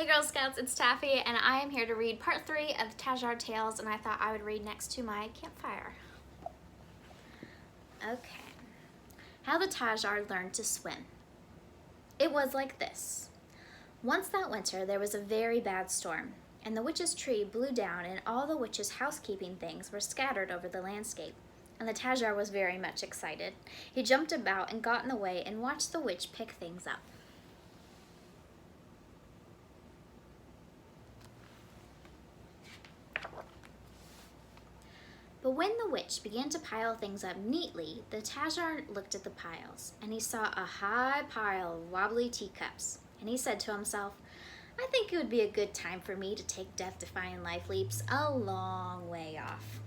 Hey Girl Scouts, it's Taffy, and I am here to read part 3 of the Tajar Tales, and I thought I would read next to my campfire. Okay. How the Tajar Learned to Swim. It was like this. Once that winter, there was a very bad storm, and the witch's tree blew down, and all the witch's housekeeping things were scattered over the landscape, and the Tajar was very much excited. He jumped about and got in the way and watched the witch pick things up. But when the witch began to pile things up neatly, the Tajar looked at the piles, and he saw a high pile of wobbly teacups, and he said to himself, I think it would be a good time for me to take death-defying life leaps a long way off.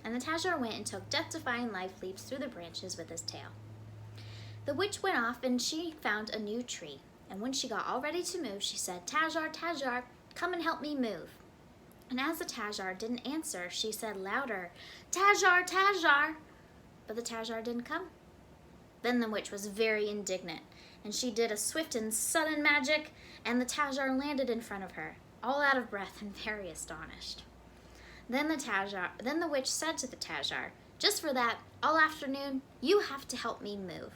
And the Tajar went and took death-defying life leaps through the branches with his tail. The witch went off, and she found a new tree, and when she got all ready to move, she said, Tajar, Tajar, come and help me move. And as the Tajar didn't answer, she said louder, Tajar, Tajar! But the Tajar didn't come. Then the witch was very indignant, and she did a swift and sudden magic, and the Tajar landed in front of her, all out of breath and very astonished. Then the witch said to the Tajar, just for that, all afternoon, you have to help me move.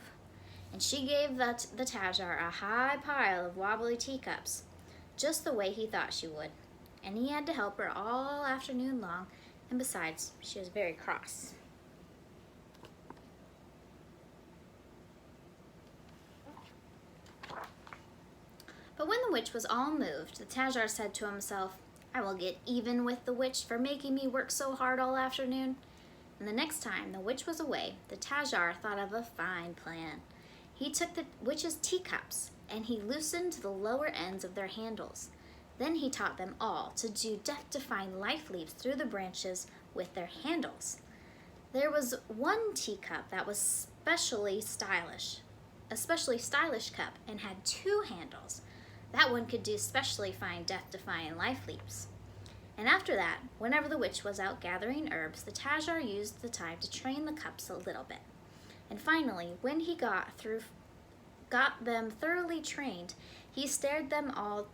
And she gave the Tajar a high pile of wobbly teacups, just the way he thought she would. And he had to help her all afternoon long, and besides, she was very cross. But when the witch was all moved, the Tajar said to himself, I will get even with the witch for making me work so hard all afternoon. And the next time the witch was away, the Tajar thought of a fine plan. He took the witch's teacups, and he loosened the lower ends of their handles. Then he taught them all to do death-defying life leaps through the branches with their handles. There was one teacup that was a specially stylish cup, and had 2 handles. That one could do specially fine death-defying life leaps. And after that, whenever the witch was out gathering herbs, the Tajar used the time to train the cups a little bit. And finally, when he got them thoroughly trained, he started them all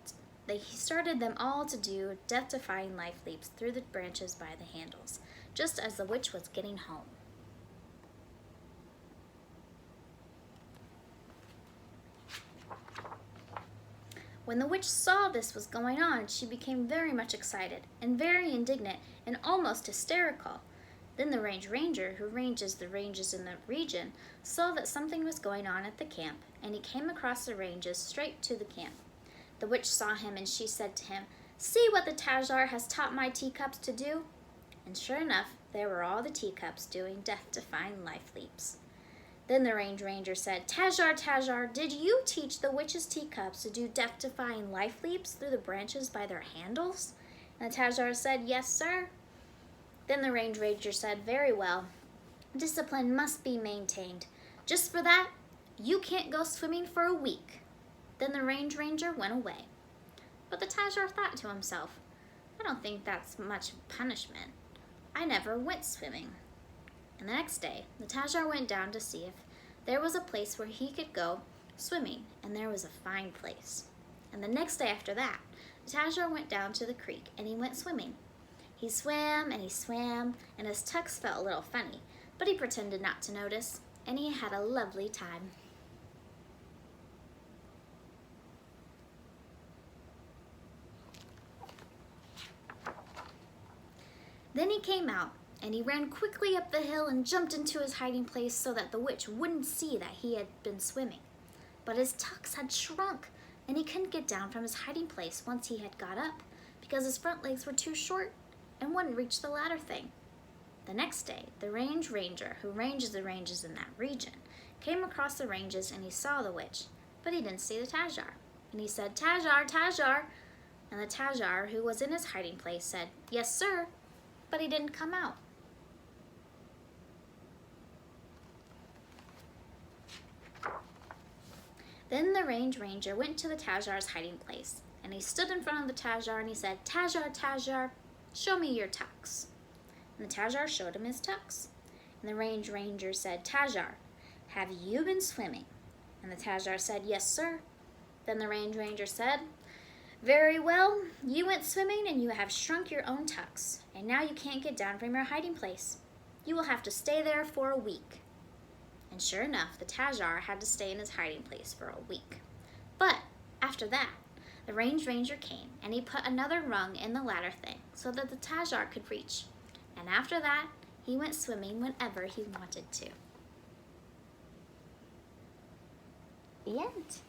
to do death-defying life leaps through the branches by the handles, just as the witch was getting home. When the witch saw this was going on, she became very much excited and very indignant and almost hysterical. Then the Range Ranger, who ranges the ranges in the region, saw that something was going on at the camp, and he came across the ranges straight to the camp. The witch saw him, and she said to him, See what the Tajar has taught my teacups to do? And sure enough, there were all the teacups doing death-defying life leaps. Then the Range Ranger said, Tajar, Tajar, did you teach the witch's teacups to do death-defying life leaps through the branches by their handles? And the Tajar said, Yes, sir. Then the Range Ranger said, Very well. Discipline must be maintained. Just for that, you can't go swimming for a week. Then the Range Ranger went away. But the Tajar thought to himself, I don't think that's much punishment. I never went swimming. And the next day, the Tajar went down to see if there was a place where he could go swimming, and there was a fine place. And the next day after that, the Tajar went down to the creek, and he went swimming. He swam, and his tucks felt a little funny, but he pretended not to notice, and he had a lovely time. Then he came out, and he ran quickly up the hill and jumped into his hiding place so that the witch wouldn't see that he had been swimming. But his tucks had shrunk, and he couldn't get down from his hiding place once he had got up, because his front legs were too short and wouldn't reach the ladder thing. The next day, the Range Ranger, who ranges the ranges in that region, came across the ranges, and he saw the witch, but he didn't see the Tajar. And he said, Tajar, Tajar! And the Tajar, who was in his hiding place, said, Yes, sir, but he didn't come out. Then the Range Ranger went to the Tajar's hiding place, and he stood in front of the Tajar, and he said, Tajar, Tajar, show me your tucks. And the Tajar showed him his tucks. And the Range Ranger said, Tajar, have you been swimming? And the Tajar said, Yes, sir. Then the Range Ranger said, Very well, you went swimming and you have shrunk your own tucks, and now you can't get down from your hiding place. You will have to stay there for a week. And sure enough, the Tajar had to stay in his hiding place for a week. But after that, the Range Ranger came and he put another rung in the ladder thing so that the Tajar could reach. And after that, he went swimming whenever he wanted to. The end.